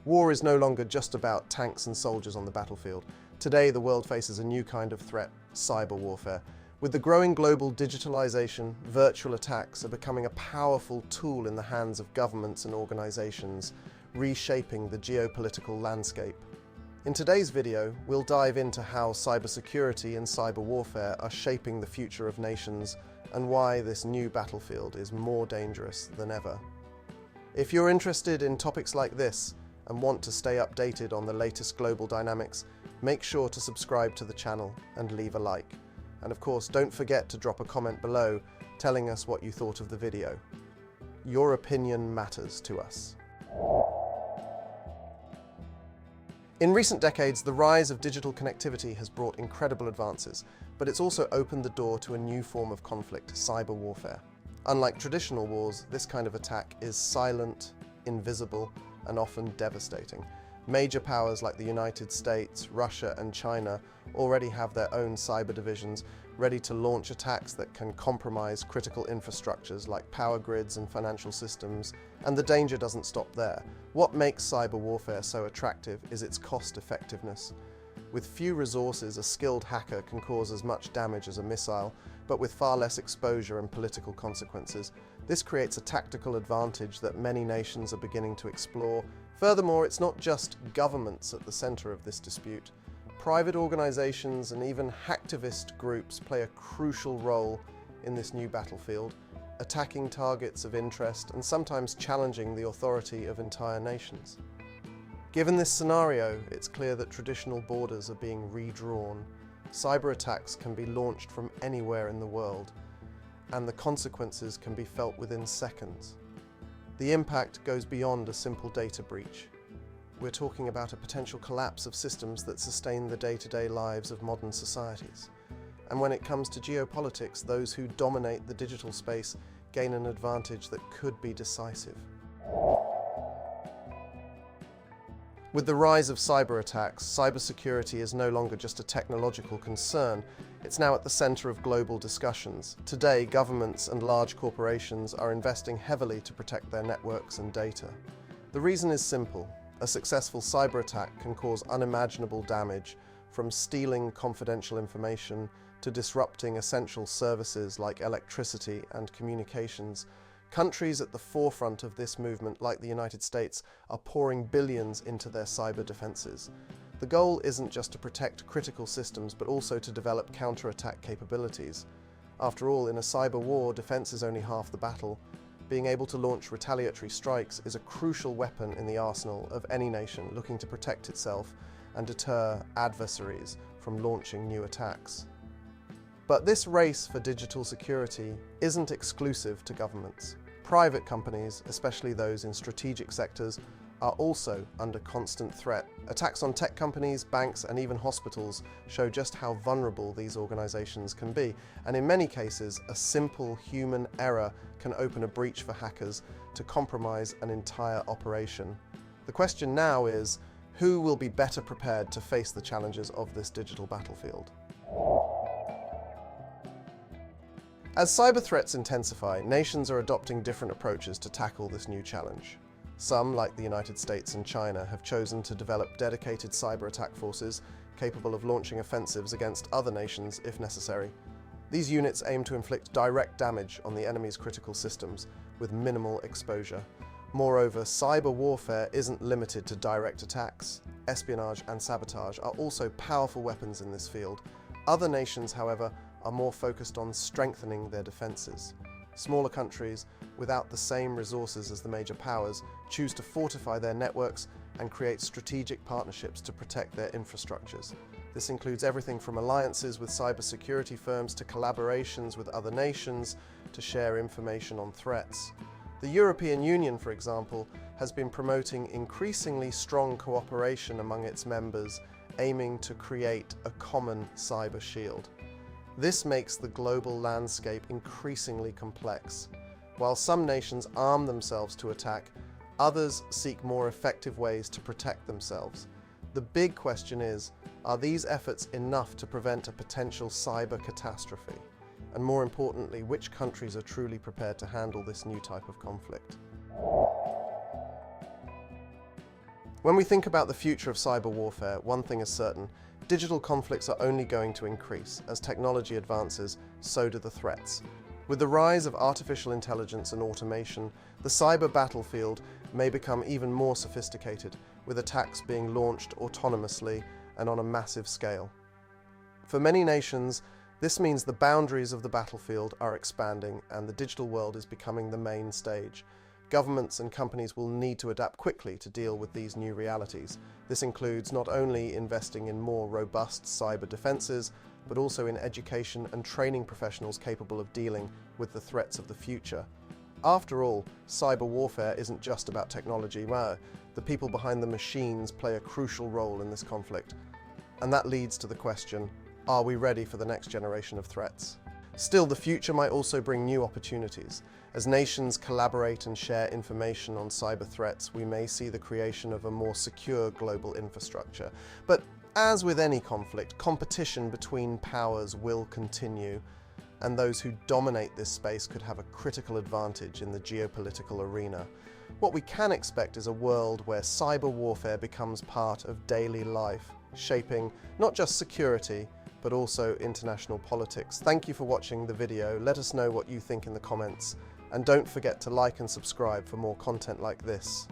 War is no longer just about tanks and soldiers on the battlefield. Today, the world faces a new kind of threat, cyber warfare. With the growing global digitalization, virtual attacks are becoming a powerful tool in the hands of governments and organizations, reshaping the geopolitical landscape. In today's video, we'll dive into how cybersecurity and cyber warfare are shaping the future of nations and why this new battlefield is more dangerous than ever. If you're interested in topics like this and want to stay updated on the latest global dynamics, make sure to subscribe to the channel and leave a like. And of course, don't forget to drop a comment below telling us what you thought of the video. Your opinion matters to us. In recent decades, the rise of digital connectivity has brought incredible advances, but it's also opened the door to a new form of conflict, cyber warfare. Unlike traditional wars, this kind of attack is silent, invisible, and often devastating. Major powers like the United States, Russia, and China already have their own cyber divisions ready to launch attacks that can compromise critical infrastructures like power grids and financial systems, and the danger doesn't stop there. What makes cyber warfare so attractive is its cost effectiveness. With few resources, a skilled hacker can cause as much damage as a missile, but with far less exposure and political consequences. This creates a tactical advantage that many nations are beginning to explore. Furthermore, it's not just governments at the center of this dispute. Private organizations and even hacktivist groups play a crucial role in this new battlefield, attacking targets of interest and sometimes challenging the authority of entire nations. Given this scenario, it's clear that traditional borders are being redrawn. Cyber attacks can be launched from anywhere in the world, and the consequences can be felt within seconds. The impact goes beyond a simple data breach. We're talking about a potential collapse of systems that sustain the day-to-day lives of modern societies. And when it comes to geopolitics, those who dominate the digital space gain an advantage that could be decisive. With the rise of cyber attacks, cybersecurity is no longer just a technological concern, it's now at the center of global discussions. Today, governments and large corporations are investing heavily to protect their networks and data. The reason is simple. A successful cyber attack can cause unimaginable damage, from stealing confidential information to disrupting essential services like electricity and communications. Countries at the forefront of this movement, like the United States, are pouring billions into their cyber defenses. The goal isn't just to protect critical systems, but also to develop counterattack capabilities. After all, in a cyber war, defense is only half the battle. Being able to launch retaliatory strikes is a crucial weapon in the arsenal of any nation looking to protect itself and deter adversaries from launching new attacks. But this race for digital security isn't exclusive to governments. Private companies, especially those in strategic sectors, are also under constant threat. Attacks on tech companies, banks, and even hospitals show just how vulnerable these organizations can be. And in many cases, a simple human error can open a breach for hackers to compromise an entire operation. The question now is, who will be better prepared to face the challenges of this digital battlefield? As cyber threats intensify, nations are adopting different approaches to tackle this new challenge. Some, like the United States and China, have chosen to develop dedicated cyber attack forces capable of launching offensives against other nations if necessary. These units aim to inflict direct damage on the enemy's critical systems with minimal exposure. Moreover, cyber warfare isn't limited to direct attacks. Espionage and sabotage are also powerful weapons in this field. Other nations, however, are more focused on strengthening their defenses. Smaller countries, without the same resources as the major powers, choose to fortify their networks and create strategic partnerships to protect their infrastructures. This includes everything from alliances with cybersecurity firms to collaborations with other nations to share information on threats. The European Union, for example, has been promoting increasingly strong cooperation among its members, aiming to create a common cyber shield. This makes the global landscape increasingly complex. While some nations arm themselves to attack, others seek more effective ways to protect themselves. The big question is, are these efforts enough to prevent a potential cyber catastrophe? And more importantly, which countries are truly prepared to handle this new type of conflict? When we think about the future of cyber warfare, one thing is certain: digital conflicts are only going to increase. As technology advances, so do the threats. With the rise of artificial intelligence and automation, the cyber battlefield may become even more sophisticated, with attacks being launched autonomously and on a massive scale. For many nations, this means the boundaries of the battlefield are expanding and the digital world is becoming the main stage. Governments and companies will need to adapt quickly to deal with these new realities. This includes not only investing in more robust cyber defenses, but also in education and training professionals capable of dealing with the threats of the future. After all, cyber warfare isn't just about technology. The people behind the machines play a crucial role in this conflict. And that leads to the question, are we ready for the next generation of threats? Still, the future might also bring new opportunities. As nations collaborate and share information on cyber threats, we may see the creation of a more secure global infrastructure. But as with any conflict, competition between powers will continue, and those who dominate this space could have a critical advantage in the geopolitical arena. What we can expect is a world where cyber warfare becomes part of daily life, shaping not just security, but also international politics. Thank you for watching the video. Let us know what you think in the comments, and don't forget to like and subscribe for more content like this.